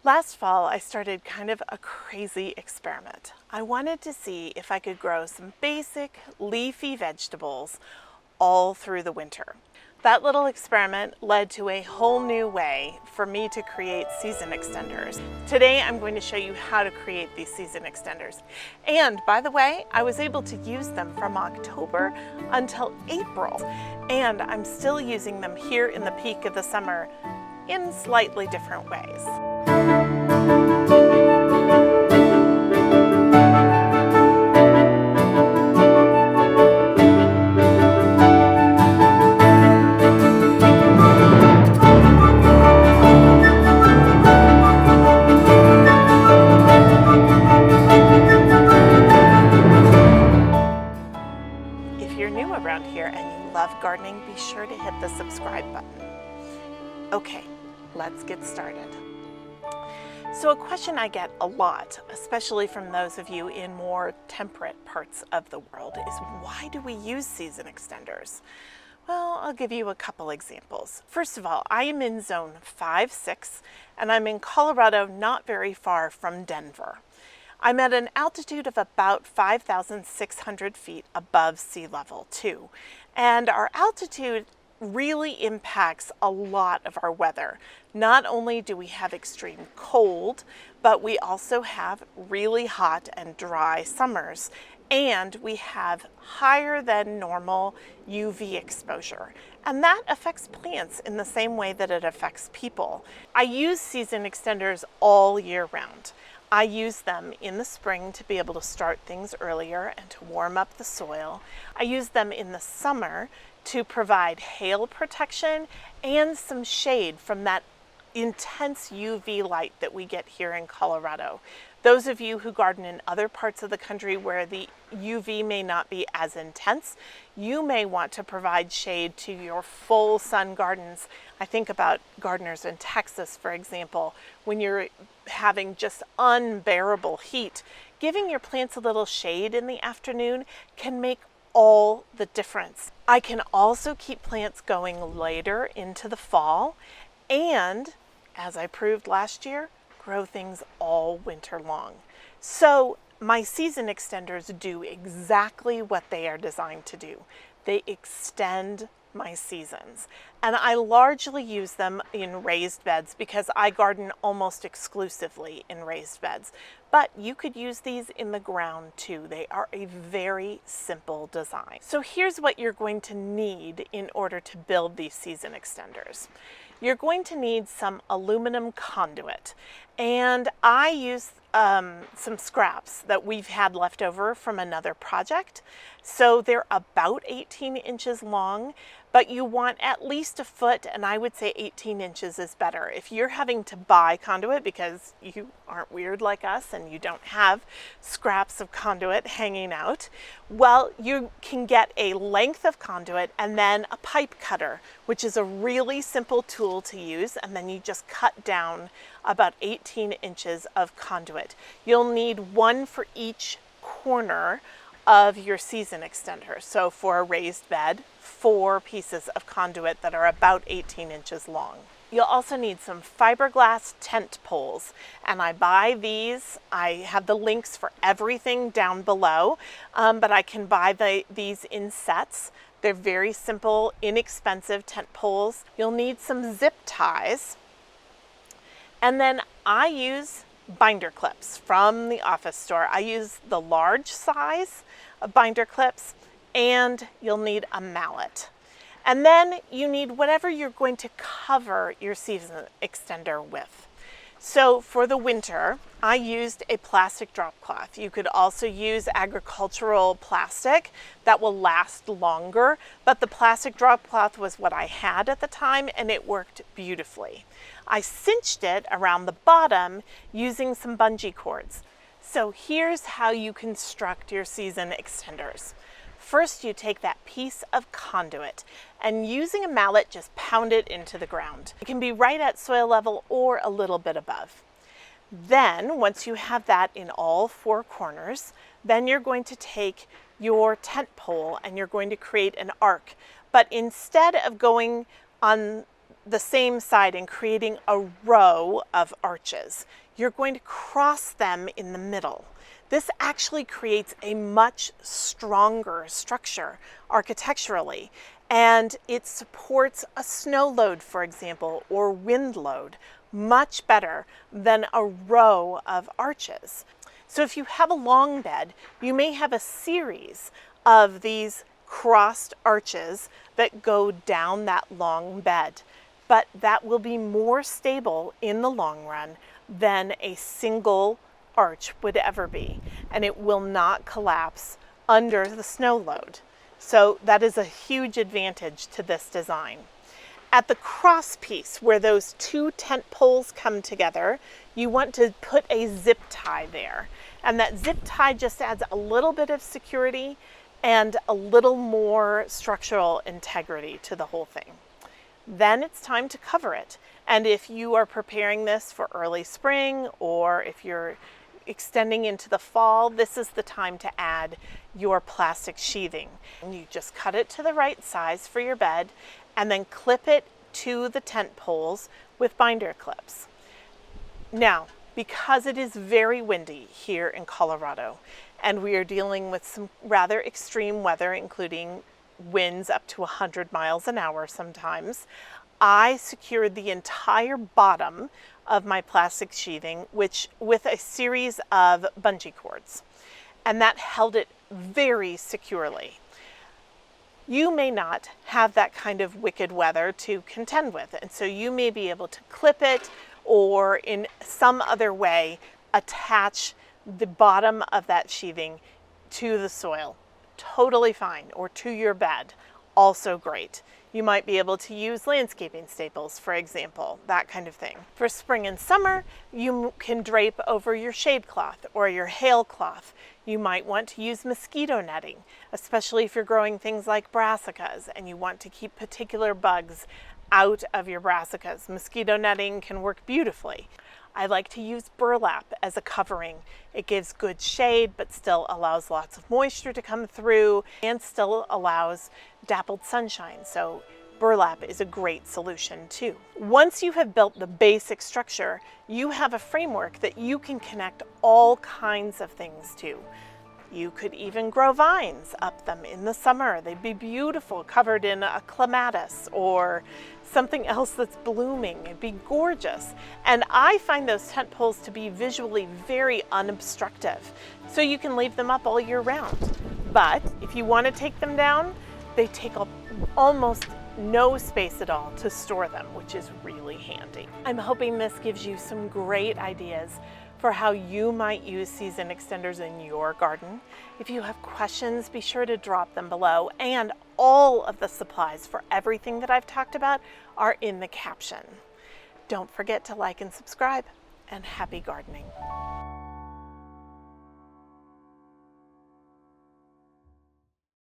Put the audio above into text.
Last fall, I started kind of a crazy experiment. I wanted to see if I could grow some basic leafy vegetables all through the winter. That little experiment led to a whole new way for me to create season extenders. Today, I'm going to show you how to create these season extenders. And by the way, I was able to use them from October until April. And I'm still using them here in the peak of the summer in slightly different ways. If you're new around here and you love gardening, be sure to hit the subscribe button. Okay, let's get started. So a question I get a lot, especially from those of you in more temperate parts of the world, is why do we use season extenders? Well, I'll give you a couple examples. First of all, I am in zone 5-6 and I'm in Colorado, not very far from Denver. I'm at an altitude of about 5,600 feet above sea level too. And our altitude really impacts a lot of our weather. Not only do we have extreme cold, but we also have really hot and dry summers. And we have higher than normal UV exposure. And that affects plants in the same way that it affects people. I use season extenders all year round. I use them in the spring to be able to start things earlier and to warm up the soil. I use them in the summer to provide hail protection and some shade from that intense UV light that we get here in Colorado. Those of you who garden in other parts of the country where the UV may not be as intense, you may want to provide shade to your full sun gardens. I think about gardeners in Texas, for example, when you're having just unbearable heat. Giving your plants a little shade in the afternoon can make all the difference. I can also keep plants going later into the fall and, as I proved last year, grow things all winter long. So my season extenders do exactly what they are designed to do. They extend my seasons. And I largely use them in raised beds because I garden almost exclusively in raised beds. But you could use these in the ground too. They are a very simple design. So here's what you're going to need in order to build these season extenders. You're going to need some aluminum conduit. And I use some scraps that we've had left over from another project. So they're about 18 inches long, but you want at least a foot, and I would say 18 inches is better. If you're having to buy conduit because you aren't weird like us and you don't have scraps of conduit hanging out, well, you can get a length of conduit and then a pipe cutter, which is a really simple tool to use, and then you just cut down about 18 inches of conduit. You'll need one for each corner of your season extender. So for a raised bed, 4 pieces of conduit that are about 18 inches long. You'll also need some fiberglass tent poles, and I buy these. I have the links for everything down below, but I can buy these in sets. They're very simple, inexpensive tent poles. You'll need some zip ties, and then I use binder clips from the office store. I use the large size of binder clips, and you'll need a mallet. And then you need whatever you're going to cover your season extender with. So for the winter, I used a plastic drop cloth. You could also use agricultural plastic that will last longer, but the plastic drop cloth was what I had at the time and it worked beautifully. I cinched it around the bottom using some bungee cords. So here's how you construct your season extenders. First, you take that piece of conduit and using a mallet, just pound it into the ground. It can be right at soil level or a little bit above. Then, once you have that in all 4 corners, then you're going to take your tent pole and you're going to create an arc. But instead of going on the same side and creating a row of arches. You're going to cross them in the middle. This actually creates a much stronger structure architecturally, and it supports a snow load, for example, or wind load much better than a row of arches. So if you have a long bed, you may have a series of these crossed arches that go down that long bed, but that will be more stable in the long run than a single arch would ever be, and it will not collapse under the snow load. So that is a huge advantage to this design. At the cross piece where those two tent poles come together, you want to put a zip tie there. And that zip tie just adds a little bit of security and a little more structural integrity to the whole thing. Then it's time to cover it. And if you are preparing this for early spring, or if you're extending into the fall, this is the time to add your plastic sheathing. And you just cut it to the right size for your bed and then clip it to the tent poles with binder clips. Now, because it is very windy here in Colorado, and we are dealing with some rather extreme weather, including winds up to 100 miles an hour sometimes, I secured the entire bottom of my plastic sheathing with a series of bungee cords, and that held it very securely. You may not have that kind of wicked weather to contend with, and so you may be able to clip it or in some other way attach the bottom of that sheathing to the soil. Totally fine. Or to your bed. Also great. You might be able to use landscaping staples, for example, that kind of thing. For spring and summer, you can drape over your shade cloth or your hail cloth. You might want to use mosquito netting, especially if you're growing things like brassicas and you want to keep particular bugs out of your brassicas. Mosquito netting can work beautifully. I like to use burlap as a covering. It gives good shade, but still allows lots of moisture to come through and still allows dappled sunshine. So burlap is a great solution too. Once you have built the basic structure, you have a framework that you can connect all kinds of things to. You could even grow vines up them in the summer. They'd be beautiful, covered in a clematis or something else that's blooming. It'd be gorgeous. And I find those tent poles to be visually very unobstructive, so you can leave them up all year round. But if you want to take them down, they take up almost no space at all to store them, which is really handy. I'm hoping this gives you some great ideas for how you might use season extenders in your garden. If you have questions, be sure to drop them below, and all of the supplies for everything that I've talked about are in the caption. Don't forget to like and subscribe, and happy gardening.